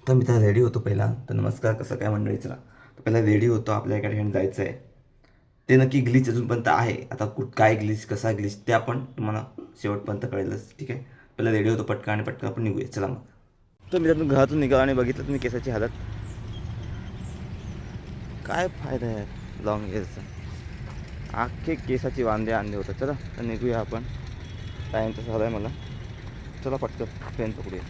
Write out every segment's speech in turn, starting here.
तर मी तर रेडी होतो पहिला. तर नमस्कार कसं काय मंडळीचला. तर पहिला रेडी होतो, आपल्या एका ठिकाणी जायचं आहे. ते नक्की ग्लिच अजूनपर्यंत आहे. आता काय ग्लिच कसा ग्लिच ते आपण तुम्हाला शेवटपर्यंत कळेलच. ठीक आहे, पहिला रेडी होतो पटकन आणि पटकन आपण निघूया. चला मग. तर मी त्यातून घरातून निघालो आणि बघितलं तुम्ही केसाची हालत. काय फायदा आहे लॉंग हेअरचा. अख्खे केसाची वांदे आणले होते. चला तर निघूया आपण. टाईम तर झाला आहे मला. चला पटकन ट्रेन पकडूया.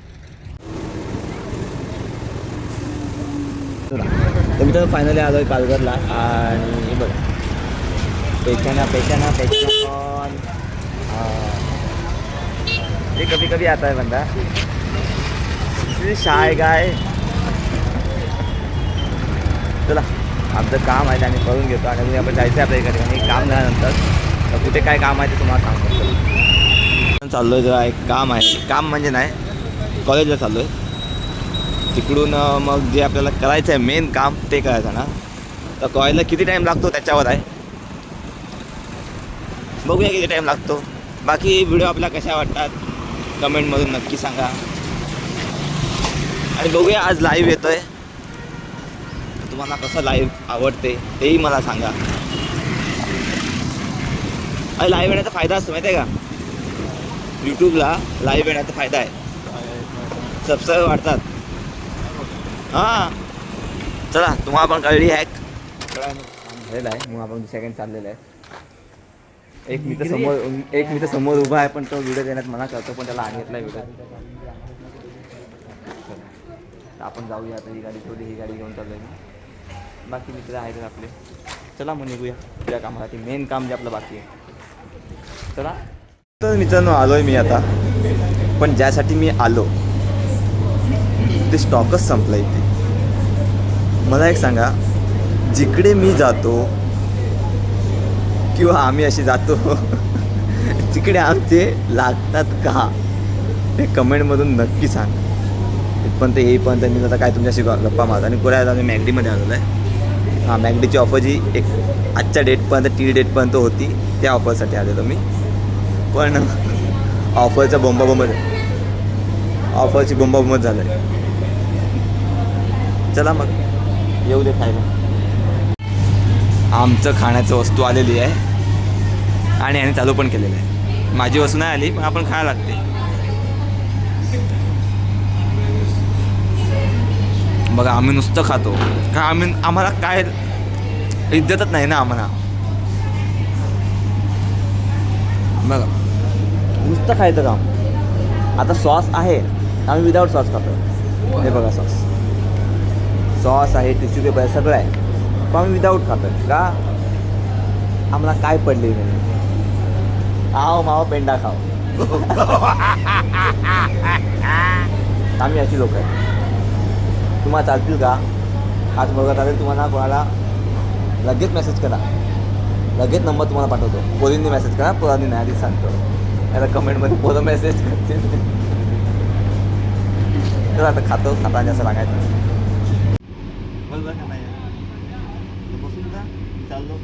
चला तर मी तर फायनली आलो आहे पालघरला. आणि बघा पेशाना कौन ये कभी कभी आता है बंदा, इसलिए शाय गाय. चला आमचं काम आहे ते आम्ही करून घेतो आणि अजून आपण जायचं आहे आपल्या एका ठिकाणी. काम झाल्यानंतर तर कुठे काय काम आहे ते तुम्हाला सांगतो. चाललो आहे जरा, एक काम आहे. काम म्हणजे नाही, कॉलेजला चाललो आहे. तिकडून मग जे आपल्याला करायचं आहे मेन काम ते करायचं ना. तर कॉलेजला किती टाईम लागतो त्याच्यावर आहे, बघूया किती टाईम लागतो. बाकी व्हिडिओ आपल्या कशा वाटतात कमेंटमधून नक्की सांगा. आणि बघूया आज लाईव्ह येतो आहे, तुम्हाला कसं लाईव्ह आवडते तेही मला सांगा. आणि लाईव्ह येण्याचा फायदा असतो माहिती आहे का, यूट्यूबला लाईव्ह येण्याचा फायदा आहे, सबस्क्राईब वाढतात. हां चला, तुम्हाला पण कळली हॅक झालेला आहे मग आपण सेकंड चाललेलं आहे. एक मित्र समोर उभा आहे पण तो व्हिडिओ देण्यात मना करतो, पण त्याला आणतला व्हिडिओ. आपण जाऊया आता. ही गाडी थोडी, ही गाडी घेऊन चालू आहे. बाकी मित्र आहेत आपले. चला मग निघूया त्या कामासाठी, मेन काम जे आपलं बाकी आहे. चला तर मित्रांनो आलो आहे मी आता. पण ज्यासाठी मी आलो ते स्टॉकच संपला इथे. मला एक सांगा, जिकडे मी जातो किंवा आम्ही अशी जातो तिकडे आमचे लागतात का ते कमेंटमधून नक्की सांग. इथपर्यंत येईपर्यंत मी आता काय तुमच्याशी गप्पा मारतो. आणि पुढे आता मी मॅगडीमध्ये आलेलो आहे. हां, मॅगडीची ऑफर जी एक आजच्या डेटपर्यंत टी डेटपर्यंत होती त्या ऑफरसाठी आलेलो मी. पण ऑफरचा ऑफरची बोंबाबोंबच झालं आहे. चला मग येऊ दे खायला. आमचं खाण्याचं वस्तू आलेली आहे आणि याने चालू पण केलेलं आहे. माझी वस्तू नाही आली पण आपण खायला लागते. बघा आम्ही नुसतं खातो का, आम्हाला काय इज्जतच नाही ना आम्हाला. बघा नुसतं खायचं काम. आता सॉस आहे, आम्ही विदाऊट सॉस खातो. हे बघा सॉस आहे, टिश्यू पेपर आहे, सगळं आहे, पण आम्ही विदाऊट खातो का. आम्हाला काय पडले नाही. आव माव पेंडा खाव आम्ही अशी लोक आहे. तुम्हाला चालतील का? आज बघा चालेल तुम्हाला. कोणाला लगेच मेसेज करा, लगेच नंबर तुम्हाला पाठवतो. पोरींनी मेसेज करा, पोरांनी नाही आधीच सांगतो. याला कमेंटमध्ये पोरं मेसेज करतील. तर आता खातो खाता असं सांगायचं. बरोबर का नाही, बसून का चाललो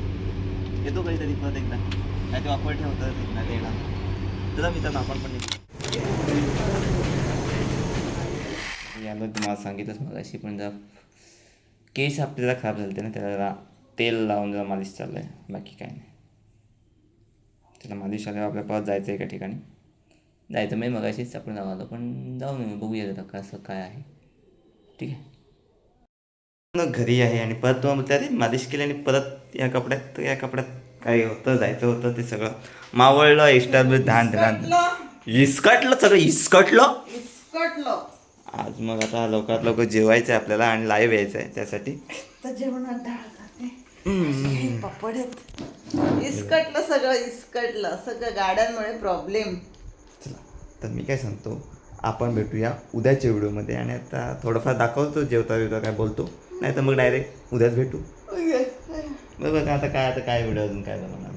येतो कधीतरी परत एकदा. काय ते वापर ठेवतं नाही येणार. चला मी तर आपण पण याला तुम्हाला सांगितलंच मला अशी. पण जरा केस आपल्याला खराब झाले ना, त्याला तेल लावून जरा मालिश चाललं आहे. बाकी काय नाही. त्याला मालिश आल्यावर आपल्या परत जायचं एका ठिकाणी. जायचं मी मगाशीच आपण जाऊ आलो, पण जाऊ नये बघूया जरा कसं काय आहे. ठीक आहे. घरी आहे आणि परत तुम्हाला बोलते अरे मालिश केली आणि परत या कपड्यात काय होतं, जायचं होतं ते सगळं मावळलं. एक्स्ट्रा इसकटलं सगळं, इसकटलं. आज मग आता लवकरात लवकर जेवायचं आहे आपल्याला आणि लाईव्ह यायचं आहे त्यासाठी. जेवणात डाळ खाते, पापड इसकटलं सगळं गाड्यांमुळे प्रॉब्लेम. चला तर मी काय सांगतो, आपण भेटूया उद्याच्या व्हिडिओमध्ये. आणि आता थोडंफार दाखवतो जेवता काय बोलतो, नाही तर मग डायरेक्ट उद्याच भेटू. बरोबर. आता काय व्हिडिओ अजून काय बनवणार.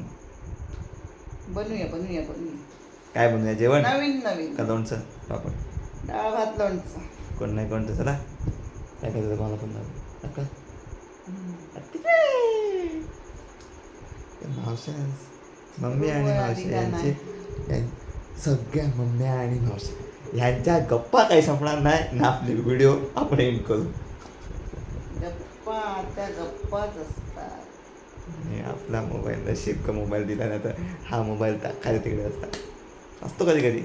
बनवूया काय बनवूया, जेवण नवीन का लोणचं पापड, डाळ भात लोणचं. कोण नाही कोणतं. चला काय करायचं मला पण नका. मावश्या, मम्मी आणि मावशी यांचे सगळ्या मम्म्या आणि मावशी ह्यांच्या गप्पा काही संपणार नाही ना, आपले व्हिडिओ आपण एंड करू. गप्पा त्या गप्पाच असतात. आणि आपला मोबाईल नशीब का मोबाईल दिला नाही तर हा मोबाईल खाली तिकडे असतो कधी कधी.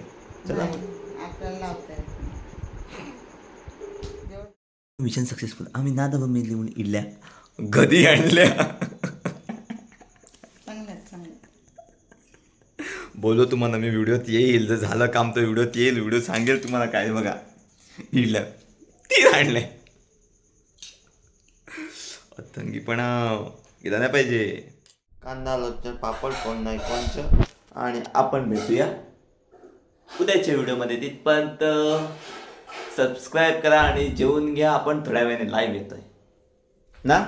चला नाही, आपल्याला लावता येत नाही. Mission successful. आम्ही नादा मेली म्हणून इडल्या कधी आणल्या. चांगलं. बोलो तुम्हाला मी व्हिडिओत येईल, जर झालं काम तर व्हिडिओत येईल, व्हिडिओ सांगेल तुम्हाला. काय बघा इडल्या ती आणल्या. अतंगीपणा गेला नाही पाहिजे. कांदा लोणचं पापड कोण नाही कोणचं. आणि आपण भेटूया उद्याच्या व्हिडिओमध्ये. तिथपर्यंत सबस्क्राईब करा आणि जेवून घ्या. आपण थोड्या वेळाने लाईव्ह येतोय ना.